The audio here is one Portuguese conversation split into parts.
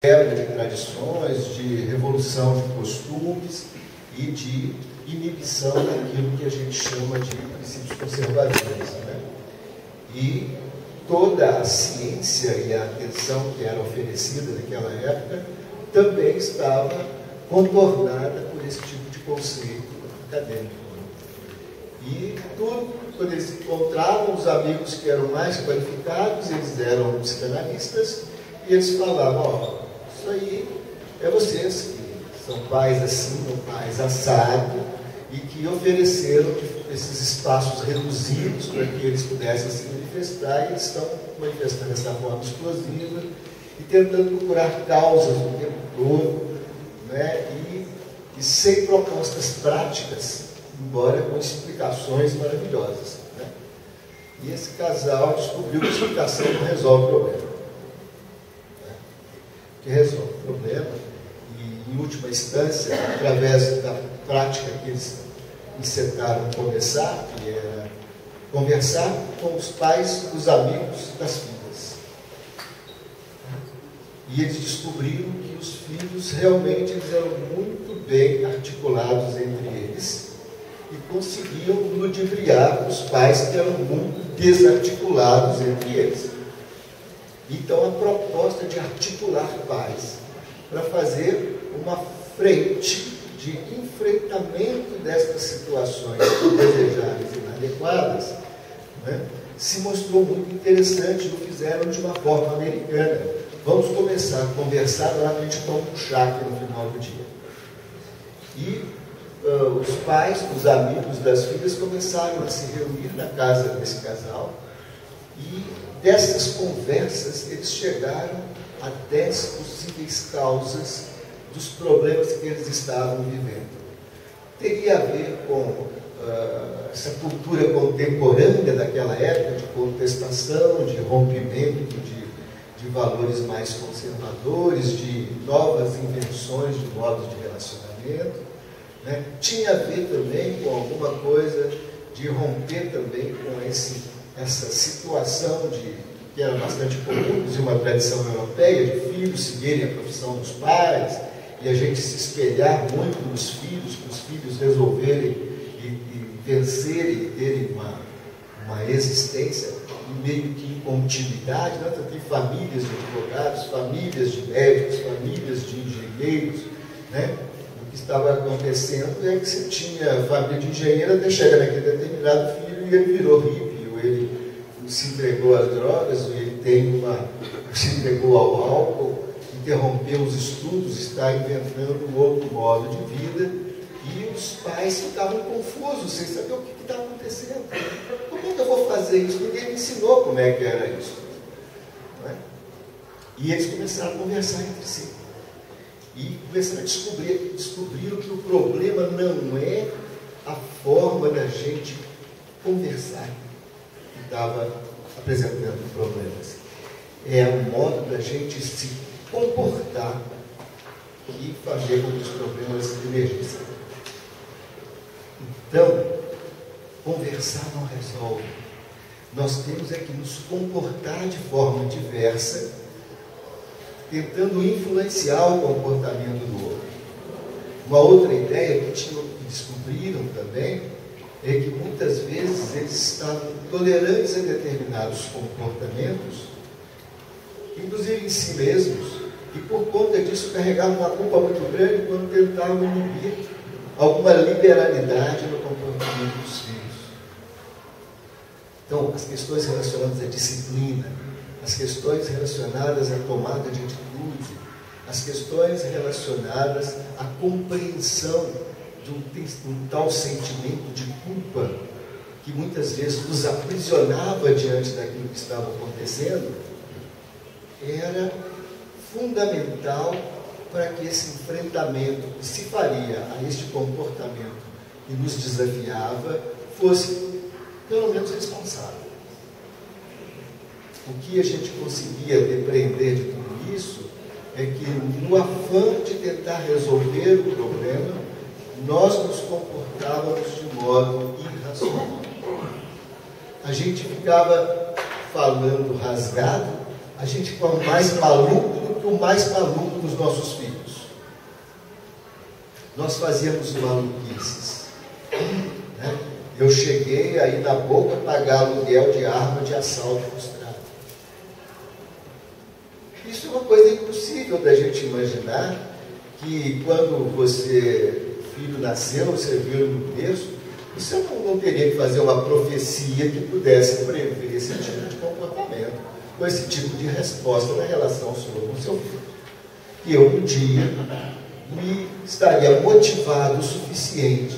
quebra de tradições, de revolução de costumes e de inibição daquilo que a gente chama de princípios conservadores, né? E toda a ciência e a atenção que era oferecida naquela época também estava contornada por esse tipo de conceito acadêmico. E tudo, quando eles encontravam os amigos que eram mais qualificados, eles eram psicanalistas, e eles falavam: ó, isso aí é vocês que são pais assim, ou pais assado, e que ofereceram esses espaços reduzidos para que eles pudessem se manifestar, e eles estão manifestando dessa forma explosiva e tentando procurar causas o tempo todo, né? E sem propostas práticas, embora com explicações maravilhosas, né? E esse casal descobriu que a explicação não resolve o problema, né? Que resolve o problema, e em última instância, através da prática que eles incentaram começar, que era conversar com os pais dos amigos das filhas. E eles descobriram que os filhos realmente eles eram muito bem articulados entre eles e conseguiam ludibriar os pais que eram muito desarticulados entre eles. Então a proposta de articular pais para fazer uma frente de enfrentamento destas situações indesejáveis e inadequadas, né, se mostrou muito interessante e o fizeram de uma forma americana. Vamos começar a conversar lá que a gente toma um chá aqui no final do dia. E os pais, os amigos das filhas começaram a se reunir na casa desse casal, e dessas conversas eles chegaram a 10 possíveis causas dos problemas que eles estavam vivendo. Teria a ver com essa cultura contemporânea daquela época, de contestação, de rompimento de valores mais conservadores, de novas invenções de modos de relacionamento, né? Tinha a ver também com alguma coisa de romper também com essa situação que era bastante comum, de uma tradição europeia, de filhos seguirem a profissão dos pais, e a gente se espelhar muito nos filhos, para os filhos resolverem e vencerem e terem uma existência meio que em continuidade, né? Tem famílias de advogados, famílias de médicos, famílias de engenheiros, né? O que estava acontecendo é que você tinha família de engenheiro até chegar naquele determinado filho e ele virou hippie, ou ele se entregou às drogas, ou ele se entregou ao álcool, interrompeu os estudos, está inventando um outro modo de vida, e os pais ficavam confusos, sem saber o que está acontecendo. Como é que eu vou fazer isso? Ninguém me ensinou como é que era isso. Não é? E eles começaram a conversar entre si. E começaram a descobriram que o problema não é a forma da gente conversar que estava apresentando problemas. É o modo da gente se comportar e fazer com que os problemas emergissem. Então, conversar não resolve. Nós temos é que nos comportar de forma diversa, tentando influenciar o comportamento do outro. Uma outra ideia que descobriram também é que muitas vezes eles estavam tolerantes a determinados comportamentos, inclusive em si mesmos, e por conta disso carregavam uma culpa muito grande quando tentavam inibir alguma liberalidade no comportamento dos filhos. Então, as questões relacionadas à disciplina, as questões relacionadas à tomada de atitude, as questões relacionadas à compreensão de um tal sentimento de culpa que muitas vezes nos aprisionava diante daquilo que estava acontecendo, era fundamental para que esse enfrentamento que se faria a este comportamento que nos desafiava fosse pelo menos responsável. O que a gente conseguia depreender de tudo isso é que no afã de tentar resolver o problema, nós nos comportávamos de modo irracional. A gente ficava falando rasgado, a gente ficava mais maluco do maluco que o mais maluco dos nossos filhos. Nós fazíamos maluquices. Né? Eu cheguei aí na boca a pagar aluguel de arma de assalto frustrado. Isso é uma coisa impossível da gente imaginar, que quando filho nasceu, você viu no berço, você não teria que fazer uma profecia que pudesse prever esse tipo de comportamento, ou esse tipo de resposta na relação sua com seu filho. Que eu um dia me estaria motivado o suficiente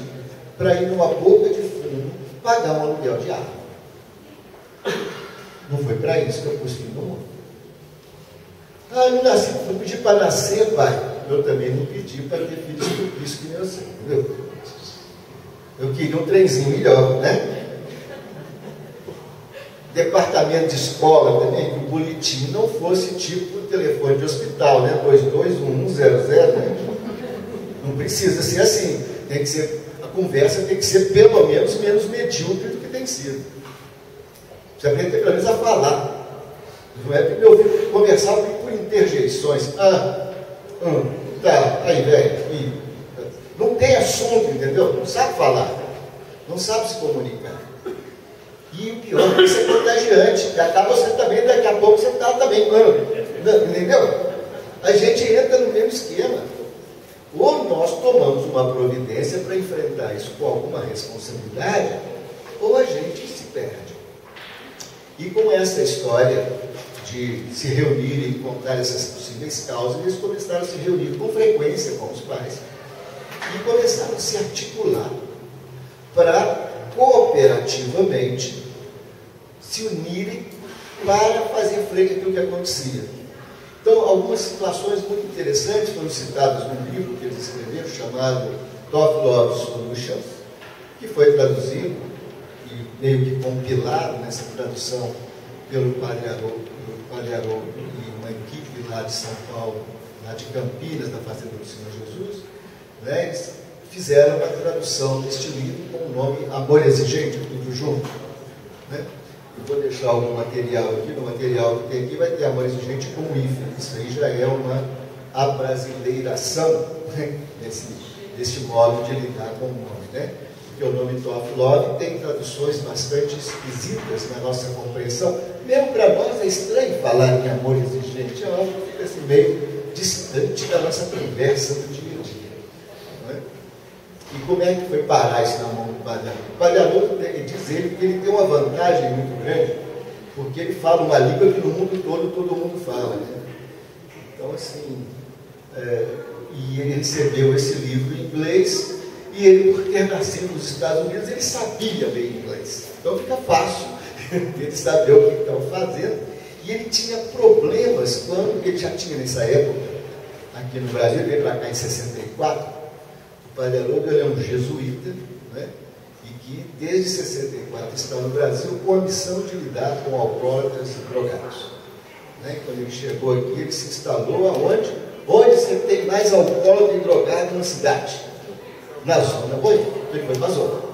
para ir numa boca de fundo pagar um aluguel de arma. Não foi para isso que eu pus filho no mundo. Eu não pedi para nascer, pai. Eu também não pedi para ter filhos estupidez que nem eu sei, entendeu? Eu queria um trenzinho melhor, né? Departamento de escola também, que o boletim não fosse tipo telefone de hospital, né? 221100, né? Não precisa ser assim. Tem que ser, a conversa tem que ser pelo menos medíocre do que tem sido. Você aprende pelo menos a falar. Não é meu filho conversar por interjeições. Tá, aí, velho. Não tem assunto, entendeu? Não sabe falar. Não sabe se comunicar. E o pior é que isso é contagiante. Daqui a pouco você está também. Entendeu? A gente entra no mesmo esquema. Ou nós tomamos uma providência para enfrentar isso com alguma responsabilidade, ou a gente se perde. E com essa história de se reunirem e contar essas possíveis causas, eles começaram a se reunir com frequência com os pais e começaram a se articular para cooperativamente se unirem para fazer frente àquilo que acontecia. Então, algumas situações muito interessantes foram citadas no livro que eles escreveram, chamado Tough Love Solutions, que foi traduzido e meio que compilado nessa tradução pelo Padre Haroldo e uma equipe lá de São Paulo, lá de Campinas, da Fazenda do Senhor Jesus, né? Eles fizeram uma tradução deste livro com o nome Amor Exigente, tudo junto. Né? Eu vou deixar algum material aqui, no material que tem aqui vai ter Amor Exigente com hífen. Isso aí já é uma abrasileiração, né? desse modo de lidar com o nome. Né? Porque o nome Tough Love tem traduções bastante esquisitas na nossa compreensão. Mesmo para nós é estranho falar em amor exigente, é algo que fica assim meio distante da nossa conversa do dia a dia. Não é? E como é que foi parar isso na mão do Padre Haroldo? O Padre Haroldo diz ele que ele tem uma vantagem muito grande, porque ele fala uma língua que no mundo todo mundo fala. Né? Então, assim, e ele recebeu esse livro em inglês, e ele, por ter nascido nos Estados Unidos, ele sabia bem inglês. Então fica fácil ele saber o que estão fazendo. E ele tinha problemas quando ele já tinha nessa época, aqui no Brasil, ele veio para cá em 64. O Padre Haroldo é um jesuíta, né? E que desde 64 está no Brasil com a missão de lidar com alcoólatras e drogados. Né? Quando ele chegou aqui, ele se instalou aonde? Onde você tem mais alcoólatra e drogado na cidade? Na zona. Ele foi para a zona.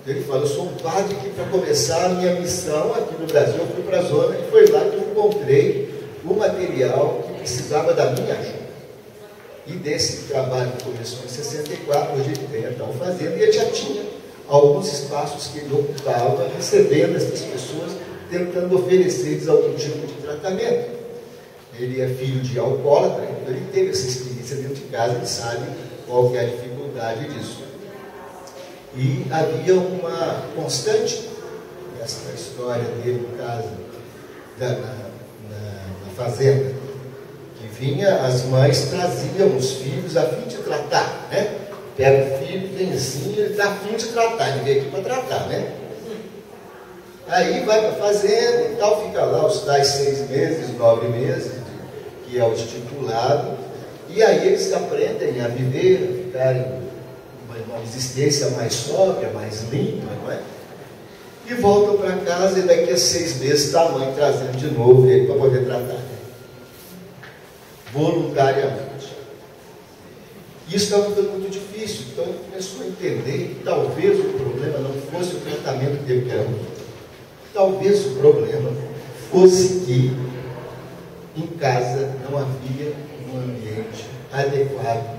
Ele fala, eu sou um padre que para começar a minha missão aqui no Brasil, eu fui para a zona e foi lá que eu encontrei o material que precisava da minha ajuda. E desse trabalho que começou em 64, hoje ele tem a tal fazenda, e ele já tinha alguns espaços que ele ocupava, recebendo essas pessoas, tentando oferecer-lhes algum tipo de tratamento. Ele é filho de alcoólatra, então ele teve essa experiência dentro de casa, ele sabe qual que é a dificuldade disso. E havia uma constante, essa história dele, no caso, na fazenda, que vinha, as mães traziam os filhos a fim de tratar, né? Pega o filho, vem assim, ele está a fim de tratar, ele veio aqui para tratar, né? Aí vai para a fazenda e tal, fica lá os tais 6 meses, 9 meses, que é o estipulado, e aí eles aprendem a viver, a ficarem uma existência mais sóbria, mais limpa, não é? E voltam para casa e daqui a 6 meses está a mãe trazendo de novo ele para poder tratar. Voluntariamente. Isso estava ficando muito difícil, então ele começou a entender que talvez o problema não fosse o tratamento dele que era muito. Talvez o problema fosse que em casa não havia um ambiente adequado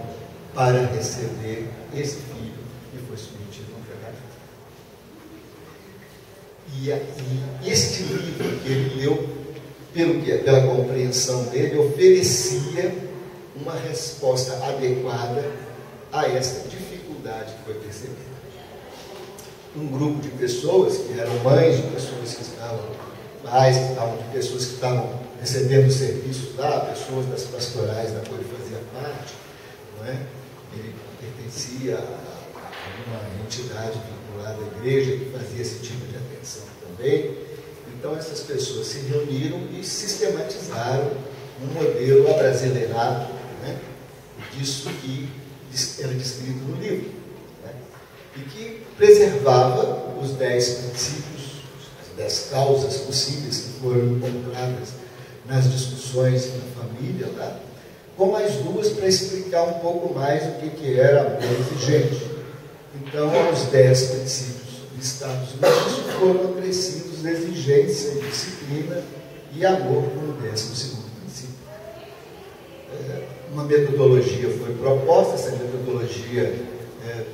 para receber esse filho que foi submetido a um tratamento. E este livro que ele leu, pela compreensão dele, oferecia uma resposta adequada a essa dificuldade que foi percebida. Um grupo de pessoas que eram mães de pessoas que estavam, pais que estavam, de pessoas que estavam recebendo serviços lá, pessoas das pastorais da qual ele fazia parte, não é? Ele pertencia a uma entidade vinculada à igreja que fazia esse tipo de atenção também. Então essas pessoas se reuniram e sistematizaram um modelo abrasileirado, né, disso que era descrito no livro, né, e que preservava os 10 princípios, as 10 causas possíveis que foram encontradas nas discussões na família, tá? Com mais 2 para explicar um pouco mais o que era amor exigente. Então, aos 10 princípios listados no texto foram acrescidos exigência, disciplina e amor como 12º princípio. Uma metodologia foi proposta, essa metodologia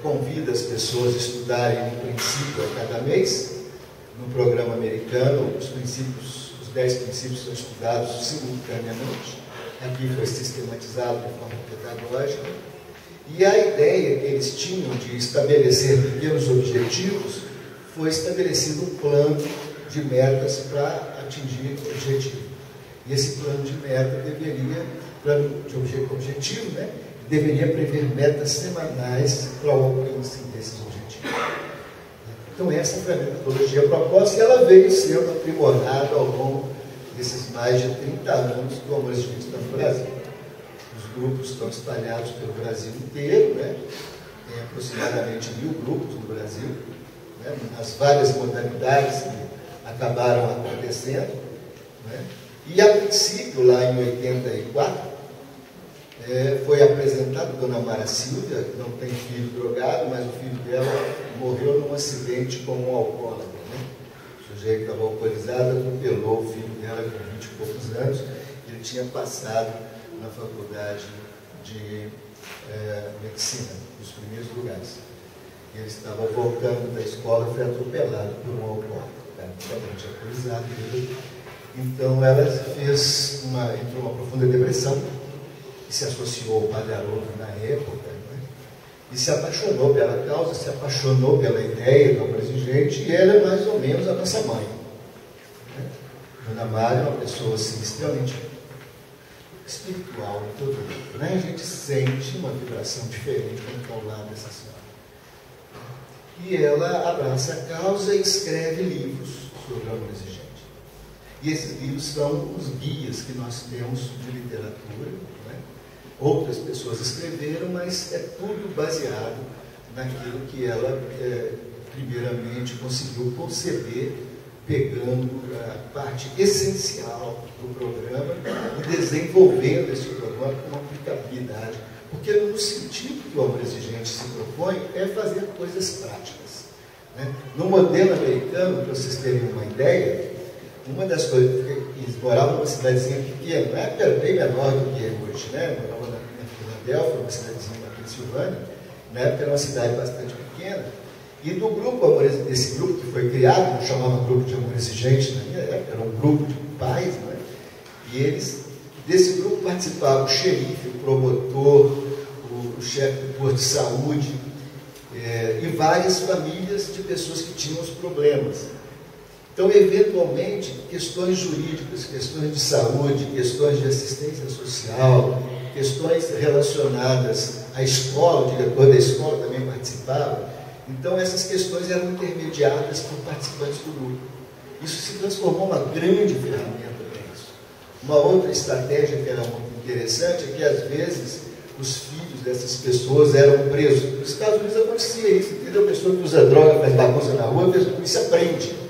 convida as pessoas a estudarem um princípio a cada mês. No programa americano, os 10 princípios são estudados simultaneamente. Aqui foi sistematizado de forma pedagógica. E a ideia que eles tinham de estabelecer pequenos objetivos, foi estabelecido um plano de metas para atingir o objetivo. E esse plano de meta objetivo, né, deveria prever metas semanais para o alcance desses objetivos. Então essa foi a metodologia proposta e ela veio sendo aprimorada ao longo desses mais de 30 anos do Amor Exigente no Brasil. Os grupos estão espalhados pelo Brasil inteiro, né? Tem aproximadamente 1000 grupos no Brasil, né? Nas várias modalidades que acabaram acontecendo, né? E a princípio, lá em 84, foi apresentada a Dona Mara Silvia, que não tem filho drogado, mas o filho dela morreu num acidente com um alcoólatra, né? O sujeito estava alcoolizado, atropelou o filho dela com 20 e poucos anos, ele tinha passado na faculdade de medicina, nos primeiros lugares. Ele estava voltando da escola e foi atropelado por um alcoólatra, completamente alcoolizado. Então ela entrou numa profunda depressão, e se associou ao Padre Haroldo na época, né? E se apaixonou pela causa, se apaixonou pela ideia do Amor Exigente, e ela é mais ou menos a nossa mãe, né? Dona Mara é uma pessoa assim, extremamente espiritual em todo mundo, né? A gente sente uma vibração diferente quando está ao lado dessa senhora. E ela abraça a causa e escreve livros sobre o amor exigente. E esses livros são os guias que nós temos de literatura, né? Outras pessoas escreveram, mas é tudo baseado naquilo que ela, primeiramente, conseguiu conceber, pegando a parte essencial do programa e desenvolvendo esse programa com aplicabilidade. Porque no sentido que o Amor Exigente se propõe é fazer coisas práticas, né? No modelo americano, para vocês terem uma ideia, uma das coisas, eles moravam numa cidadezinha pequena, na época era bem menor do que é hoje, né? Moravam na Filadélfia, uma cidadezinha na Pensilvânia, na época era uma cidade bastante pequena, e do grupo, desse grupo que foi criado, não chamava grupo de Amor Exigente na minha época, era um grupo de pais, né? E desse grupo participavam o xerife, o promotor, o chefe do posto de saúde, e várias famílias de pessoas que tinham os problemas. Então, eventualmente, questões jurídicas, questões de saúde, questões de assistência social, questões relacionadas à escola, o diretor da escola também participava. Então, essas questões eram intermediadas por participantes do grupo. Isso se transformou numa grande ferramenta para isso. Uma outra estratégia que era muito interessante é que, às vezes, os filhos dessas pessoas eram presos. Nos Estados Unidos acontecia isso, entendeu? A pessoa que usa droga, faz bagunça na rua, a polícia prende.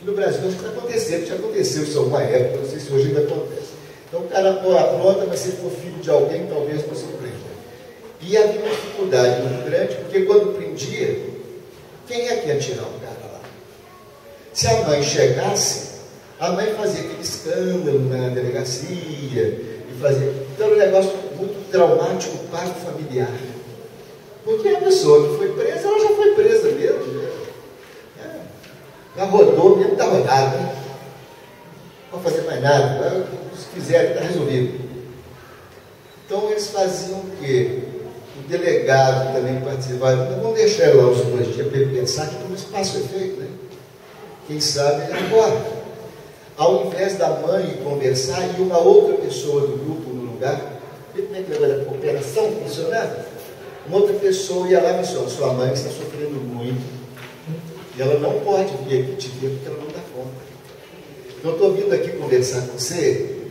No Brasil não está acontecendo, já aconteceu isso há alguma época, não sei se hoje ainda acontece. Então o cara apronta, mas se ele for filho de alguém, talvez não se prenda. E havia uma dificuldade muito grande, porque quando prendia, quem é que ia tirar o cara lá? Se a mãe chegasse, A mãe fazia aquele escândalo na delegacia, e fazia. Então era um negócio muito traumático para o familiar. Porque a pessoa que foi presa, ela já foi presa mesmo. Né? Já rodou mesmo, está rodada. Não pode fazer mais nada. Se quiser, está resolvido. Então eles faziam o quê? O delegado também participava. Não vamos deixar lá os 2 dias para ele pensar que tudo espaço é feito, né? Quem sabe ele acorda. Ao invés da mãe conversar e uma outra pessoa do grupo no lugar, vê como é que a cooperação funcionava? Uma outra pessoa ia lá e disse: sua mãe está sofrendo muito e ela não pode vir aqui te ver porque ela não dá conta. Então eu estou vindo aqui conversar com você,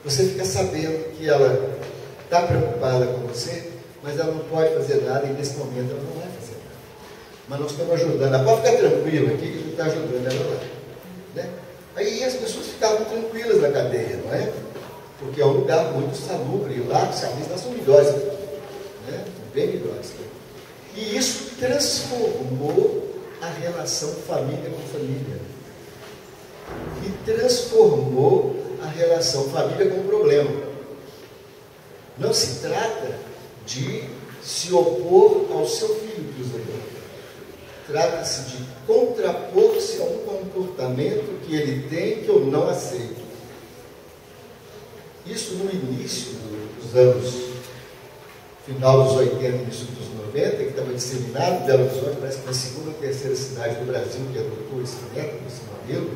você fica sabendo que ela está preocupada com você, mas ela não pode fazer nada e nesse momento ela não vai fazer nada. Mas nós estamos ajudando. Ela pode ficar tranquila aqui que a gente está ajudando ela lá. Né? Aí as pessoas ficavam tranquilas na cadeia, não é? Porque é um lugar muito salubre, e lá os serviços são melhores, né? Bem melhores. E isso transformou a relação família com família. E transformou a relação família com problema. Não se trata de se opor ao seu filho cruzador. Trata-se de contrapor-se a um comportamento que ele tem que eu não aceito. Isso no início dos anos, final dos 80, início dos 90, que estava disseminado, Belo Horizonte, parece que foi a segunda ou terceira cidade do Brasil que adotou esse método, esse modelo,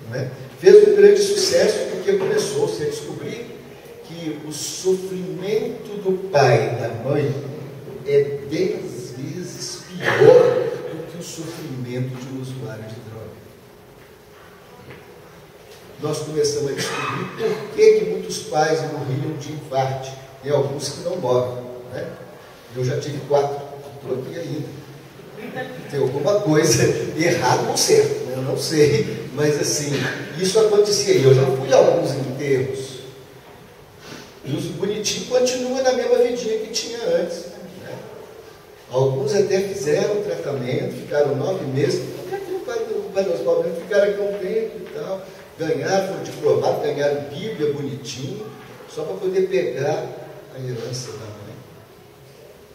não é? Fez um grande sucesso porque começou-se a descobrir que o sofrimento do pai e da mãe é 10 vezes pior do que o sofrimento de um usuário de droga. Nós começamos a descobrir por que muitos pais morriam de infarto, e alguns que não morrem. Né? Eu já tive 4, estou aqui ainda. Tem alguma coisa errada ou certo, né? Eu não sei, mas assim, isso acontecia. Eu já fui a alguns enterros. E os bonitinhos continuam na mesma vidinha que tinha antes. Né? Alguns até fizeram tratamento, ficaram 9 meses. Até que o pai dos pobres ficaram aqui um tempo e tal. Ganharam, foram diplomados, ganharam Bíblia bonitinho, só para poder pegar a herança da mãe.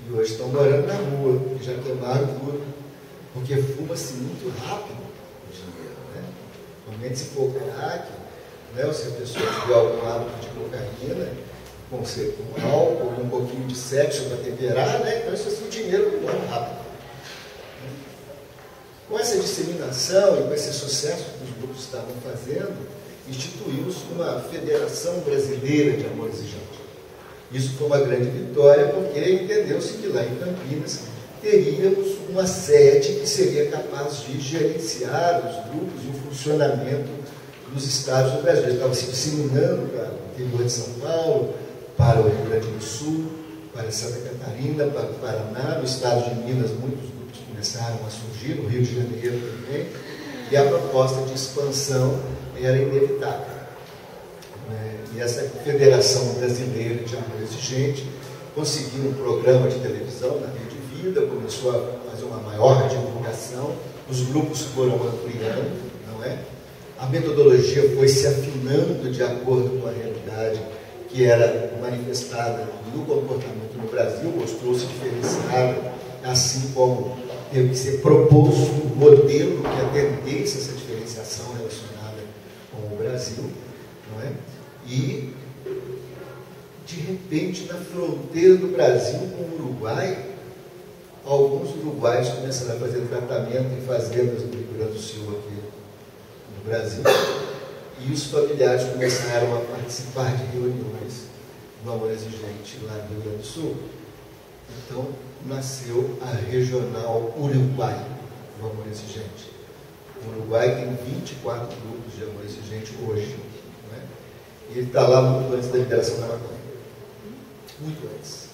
E hoje estão morando na rua, e já queimaram tudo. Porque fuma-se muito rápido o dinheiro. Né? Normalmente se for crack, né? Ou se a pessoa tiver algum hábito de cocaína, com álcool, um pouquinho de sexo para temperar, né? Então isso assim, o dinheiro não é rápido. Com essa disseminação e com esse sucesso que os grupos estavam fazendo, instituiu-se uma Federação Brasileira de Amor Exigente. Isso foi uma grande vitória, porque entendeu-se que lá em Campinas teríamos uma sede que seria capaz de gerenciar os grupos e o funcionamento dos estados do Brasil. Ele estava se disseminando para o interior de São Paulo, para o Rio Grande do Sul, para Santa Catarina, para o Paraná, no estado de Minas, muitos grupos começaram a surgir, no Rio de Janeiro também, e a proposta de expansão era inevitável. E essa Federação Brasileira de Amor Exigente conseguiu um programa de televisão na Rede Vida, começou a fazer uma maior divulgação, os grupos foram ampliando, não é? A metodologia foi se afinando de acordo com a realidade que era manifestada no comportamento no Brasil, mostrou-se diferenciada, assim como teve que ser proposto um modelo que atendesse essa diferenciação relacionada com o Brasil, não é? E, de repente, na fronteira do Brasil com o Uruguai, alguns uruguaios começaram a fazer tratamento em fazendas do Rio Grande do Sul aqui no Brasil, e os familiares começaram a participar de reuniões do Amor Exigente lá no Rio Grande do Sul. Então, nasceu a Regional Uruguai do Amor Exigente. O Uruguai tem 24 grupos de Amor Exigente hoje. Não é? E ele está lá muito antes da liberação da maconha. Muito antes.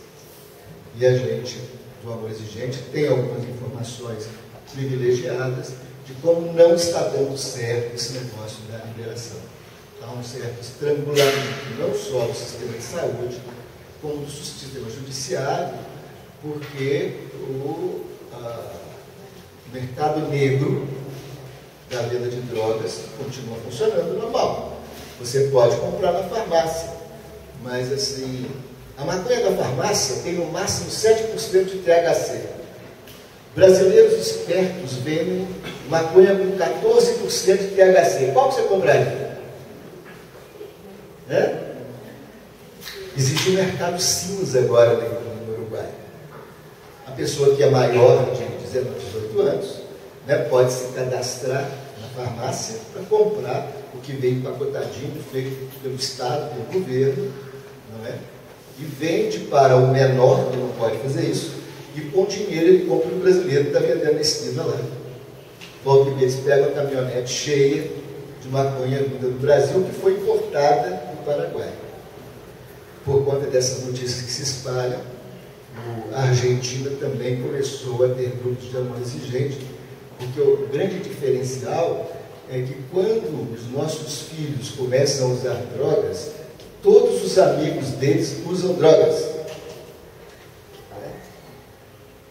E a gente, do Amor Exigente, tem algumas informações privilegiadas de como não está dando certo esse negócio da liberação. Há um certo estrangulamento, não só do sistema de saúde, como do sistema judiciário, porque o mercado negro da venda de drogas continua funcionando normal. Você pode comprar na farmácia, mas assim, a maconha da farmácia tem no máximo 7% de THC. Brasileiros espertos vendem maconha com 14% de THC. Qual que você compraria? Existe um mercado cinza agora no Uruguai. A pessoa que é maior de 19, 18 anos, né, pode se cadastrar na farmácia para comprar o que vem empacotadinho, feito pelo Estado, pelo governo, não é? E vende para o menor, que não pode fazer isso, e com dinheiro ele compra o brasileiro que está vendendo na esquina lá. Volta e meia, eles pegam uma caminhonete cheia de maconha vinda do Brasil, que foi importada do Paraguai. Por conta dessas notícias que se espalham, a Argentina também começou a ter grupos de amor exigente, porque o grande diferencial é que quando os nossos filhos começam a usar drogas, todos os amigos deles usam drogas.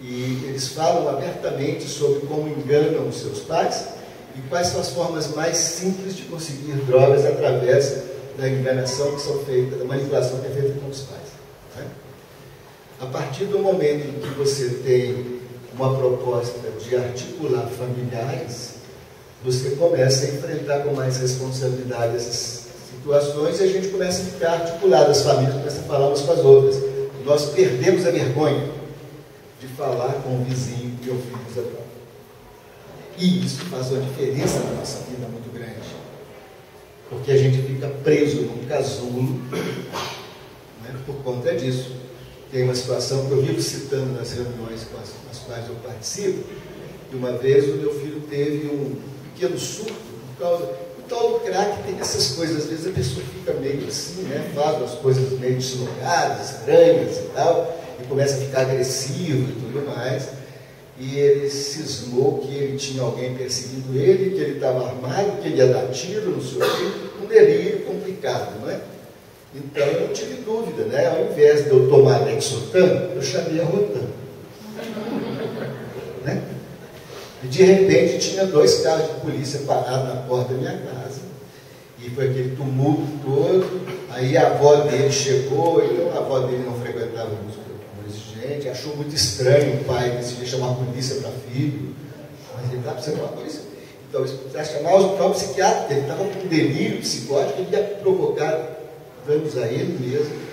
E eles falam abertamente sobre como enganam os seus pais e quais são as formas mais simples de conseguir drogas através da enganação que são feitas, da manipulação que é feita com os pais. Né? A partir do momento em que você tem uma proposta de articular familiares, você começa a enfrentar com mais responsabilidade essas situações e a gente começa a ficar articulado, as famílias começam a falar umas com as outras. Nós perdemos a vergonha de falar com o vizinho que eu fiz a droga. E isso faz uma diferença na nossa vida muito grande. Porque a gente fica preso num casulo, né, por conta disso. Tem uma situação que eu vivo citando nas reuniões com as quais eu participo, e uma vez o meu filho teve um pequeno surto, por causa do tal do crack, tem essas coisas, às vezes a pessoa fica meio assim, né, faz as coisas meio deslocadas, estranhas e tal, e começa a ficar agressivo e tudo mais, e ele cismou que ele tinha alguém perseguindo ele, que ele estava armado, que ele ia dar tiro, não sei o quê, um delírio complicado, não é? Então eu não tive dúvida, né? Ao invés de eu tomar Lexotan, eu chamei a Rotan. Né? E de repente tinha 2 carros de polícia parados na porta da minha casa. E foi aquele tumulto todo. Aí a avó dele chegou, então a avó dele não frequentava música exigente, achou muito estranho o pai decidir chamar a polícia para filho. Mas ele estava precisando de uma polícia. Então eles precisaram chamar o próprio psiquiatra, ele estava com um delírio psicótico, ele ia provocar danos a ele mesmo.